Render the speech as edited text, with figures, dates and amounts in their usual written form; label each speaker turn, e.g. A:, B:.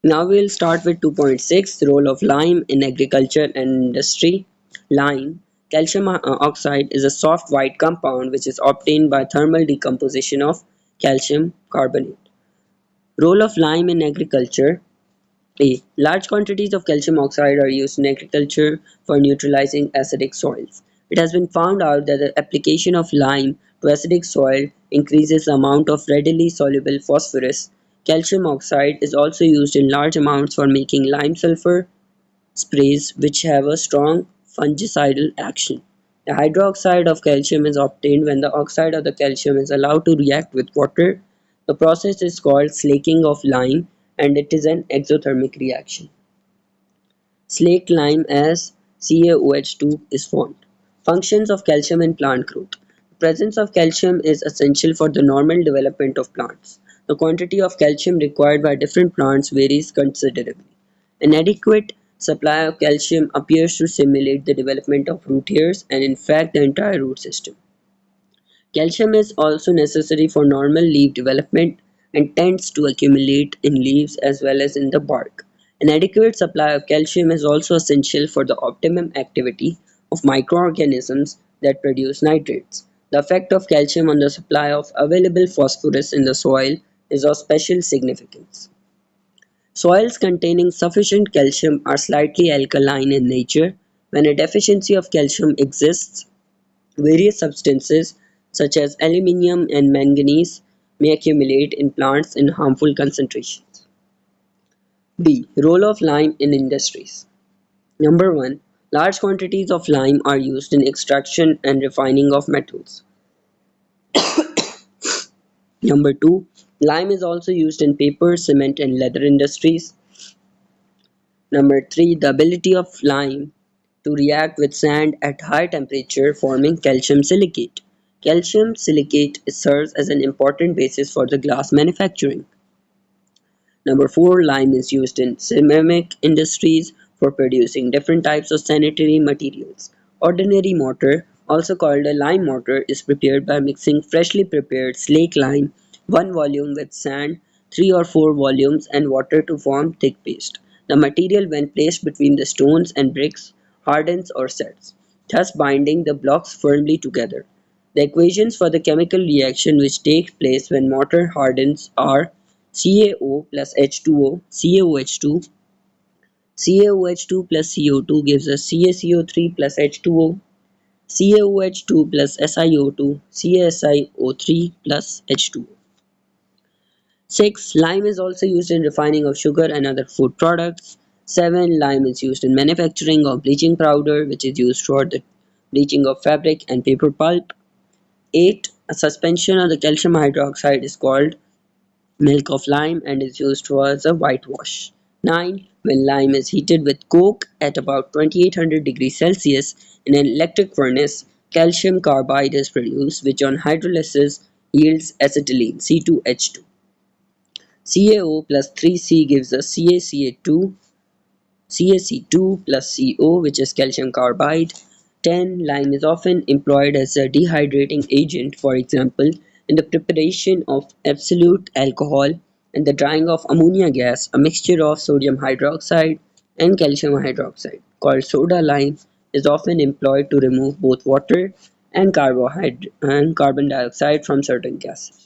A: Now we'll start with 2.6, role of lime in agriculture and industry. Lime, calcium oxide, is a soft white compound which is obtained by thermal decomposition of calcium carbonate. Role of lime in agriculture. A. Large quantities of calcium oxide are used in agriculture for neutralizing acidic soils. It has been found out that the application of lime to acidic soil increases the amount of readily soluble phosphorus. Calcium oxide is also used in large amounts for making lime sulfur sprays which have a strong fungicidal action. The hydroxide of calcium is obtained when the oxide of the calcium is allowed to react with water. The process is called slaking of lime and it is an exothermic reaction. Slaked lime as CaOH2 is formed. Functions of calcium in plant growth. The presence of calcium is essential for the normal development of plants. The quantity of calcium required by different plants varies considerably. An adequate supply of calcium appears to stimulate the development of root hairs and in fact the entire root system. Calcium is also necessary for normal leaf development and tends to accumulate in leaves as well as in the bark. An adequate supply of calcium is also essential for the optimum activity of microorganisms that produce nitrates. The effect of calcium on the supply of available phosphorus in the soil is of special significance. Soils containing sufficient calcium are slightly alkaline in nature. When a deficiency of calcium exists, various substances such as aluminium and manganese may accumulate in plants in harmful concentrations. B. Role of lime in industries. Number 1. Large quantities of lime are used in extraction and refining of metals. Number 2. Lime is also used in paper, cement and leather industries. Number 3. The ability of lime to react with sand at high temperature forming calcium silicate. Calcium silicate serves as an important basis for the glass manufacturing. Number 4. Lime is used in ceramic industries for producing different types of sanitary materials. Ordinary mortar, also called a lime mortar, is prepared by mixing freshly prepared slake lime 1 volume with sand 3 or 4 volumes and water to form thick paste. The material when placed between the stones and bricks hardens or sets, thus binding the blocks firmly together. The equations for the chemical reaction which takes place when mortar hardens are CaO plus H2O, CaOH2, CaOH2 plus CO2 gives us CaCO3 plus H2O, CaOH2 plus SiO2, CaSiO3 plus H2O. 6. Lime is also used in refining of sugar and other food products. 7. Lime is used in manufacturing of bleaching powder, which is used for the bleaching of fabric and paper pulp. 8. A suspension of the calcium hydroxide is called milk of lime and is used as a whitewash. 9. When lime is heated with coke at about 2800 degrees Celsius in an electric furnace, calcium carbide is produced, which on hydrolysis yields acetylene C2H2. CaO plus 3C gives us CaCa2, CaC2 plus CO, which is calcium carbide. 10. Lime is often employed as a dehydrating agent, for example, in the preparation of absolute alcohol and the drying of ammonia gas, a mixture of sodium hydroxide and calcium hydroxide, called soda lime, is often employed to remove both water and carbon dioxide from certain gases.